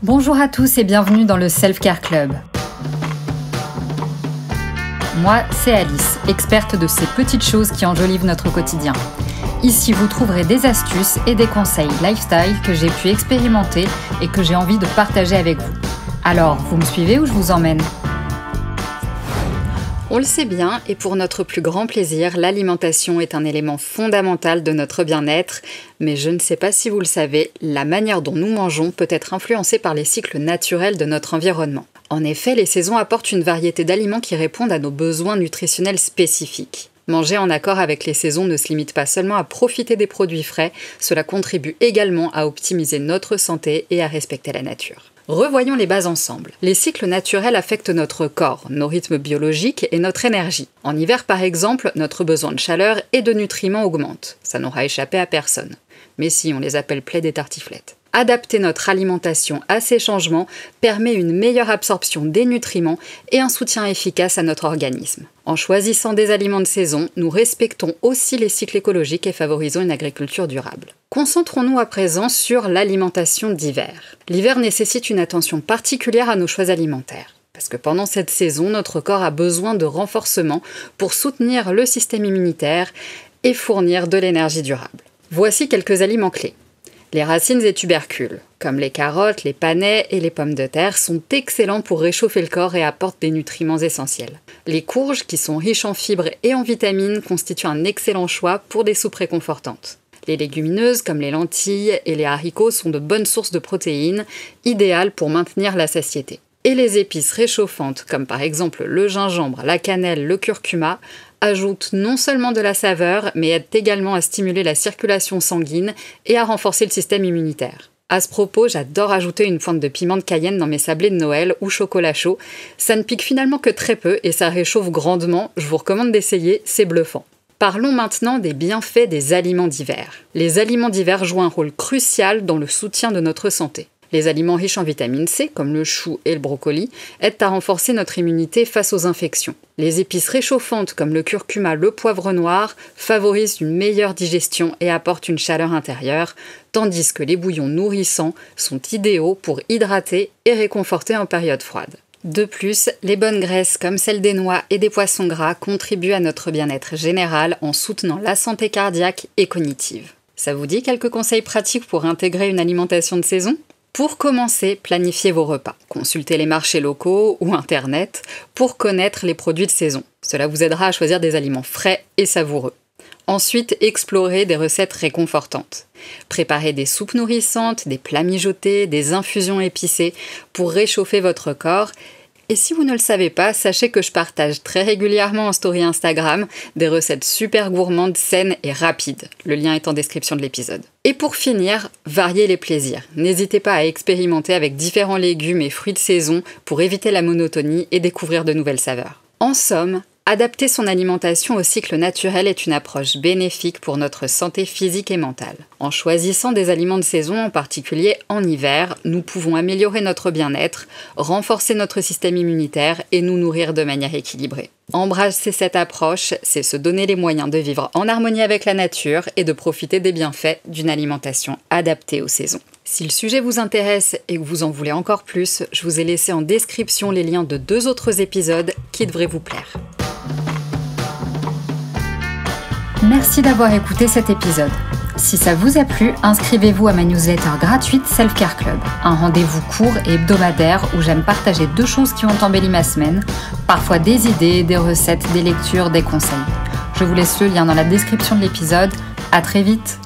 Bonjour à tous et bienvenue dans le Self-Care Club. Moi, c'est Alice, experte de ces petites choses qui enjolivent notre quotidien. Ici, vous trouverez des astuces et des conseils lifestyle que j'ai pu expérimenter et que j'ai envie de partager avec vous. Alors, vous me suivez ou je vous emmène ? On le sait bien, et pour notre plus grand plaisir, l'alimentation est un élément fondamental de notre bien-être, mais je ne sais pas si vous le savez, la manière dont nous mangeons peut être influencée par les cycles naturels de notre environnement. En effet, les saisons apportent une variété d'aliments qui répondent à nos besoins nutritionnels spécifiques. Manger en accord avec les saisons ne se limite pas seulement à profiter des produits frais, cela contribue également à optimiser notre santé et à respecter la nature. Revoyons les bases ensemble. Les cycles naturels affectent notre corps, nos rythmes biologiques et notre énergie. En hiver par exemple, notre besoin de chaleur et de nutriments augmente. Ça n'aura échappé à personne. Mais si, on les appelle plaies et tartiflettes. Adapter notre alimentation à ces changements permet une meilleure absorption des nutriments et un soutien efficace à notre organisme. En choisissant des aliments de saison, nous respectons aussi les cycles écologiques et favorisons une agriculture durable. Concentrons-nous à présent sur l'alimentation d'hiver. L'hiver nécessite une attention particulière à nos choix alimentaires. Parce que pendant cette saison, notre corps a besoin de renforcement pour soutenir le système immunitaire et fournir de l'énergie durable. Voici quelques aliments clés. Les racines et tubercules, comme les carottes, les panais et les pommes de terre, sont excellents pour réchauffer le corps et apportent des nutriments essentiels. Les courges, qui sont riches en fibres et en vitamines, constituent un excellent choix pour des soupes réconfortantes. Les légumineuses, comme les lentilles et les haricots, sont de bonnes sources de protéines, idéales pour maintenir la satiété. Et les épices réchauffantes, comme par exemple le gingembre, la cannelle, le curcuma, ajoutent non seulement de la saveur, mais aident également à stimuler la circulation sanguine et à renforcer le système immunitaire. À ce propos, j'adore ajouter une pointe de piment de Cayenne dans mes sablés de Noël ou chocolat chaud. Ça ne pique finalement que très peu et ça réchauffe grandement. Je vous recommande d'essayer, c'est bluffant. Parlons maintenant des bienfaits des aliments d'hiver. Les aliments d'hiver jouent un rôle crucial dans le soutien de notre santé. Les aliments riches en vitamine C, comme le chou et le brocoli, aident à renforcer notre immunité face aux infections. Les épices réchauffantes, comme le curcuma, le poivre noir, favorisent une meilleure digestion et apportent une chaleur intérieure, tandis que les bouillons nourrissants sont idéaux pour hydrater et réconforter en période froide. De plus, les bonnes graisses, comme celles des noix et des poissons gras, contribuent à notre bien-être général en soutenant la santé cardiaque et cognitive. Ça vous dit quelques conseils pratiques pour intégrer une alimentation de saison ? Pour commencer, planifiez vos repas. Consultez les marchés locaux ou Internet pour connaître les produits de saison. Cela vous aidera à choisir des aliments frais et savoureux. Ensuite, explorez des recettes réconfortantes. Préparez des soupes nourrissantes, des plats mijotés, des infusions épicées pour réchauffer votre corps. Et si vous ne le savez pas, sachez que je partage très régulièrement en story Instagram des recettes super gourmandes, saines et rapides. Le lien est en description de l'épisode. Et pour finir, variez les plaisirs. N'hésitez pas à expérimenter avec différents légumes et fruits de saison pour éviter la monotonie et découvrir de nouvelles saveurs. En somme, adapter son alimentation au cycle naturel est une approche bénéfique pour notre santé physique et mentale. En choisissant des aliments de saison, en particulier en hiver, nous pouvons améliorer notre bien-être, renforcer notre système immunitaire et nous nourrir de manière équilibrée. Embrasser cette approche, c'est se donner les moyens de vivre en harmonie avec la nature et de profiter des bienfaits d'une alimentation adaptée aux saisons. Si le sujet vous intéresse et que vous en voulez encore plus, je vous ai laissé en description les liens de 2 autres épisodes qui devraient vous plaire. Merci d'avoir écouté cet épisode. Si ça vous a plu, inscrivez-vous à ma newsletter gratuite Self-Care Club, un rendez-vous court et hebdomadaire où j'aime partager 2 choses qui ont embelli ma semaine, parfois des idées, des recettes, des lectures, des conseils. Je vous laisse le lien dans la description de l'épisode. À très vite!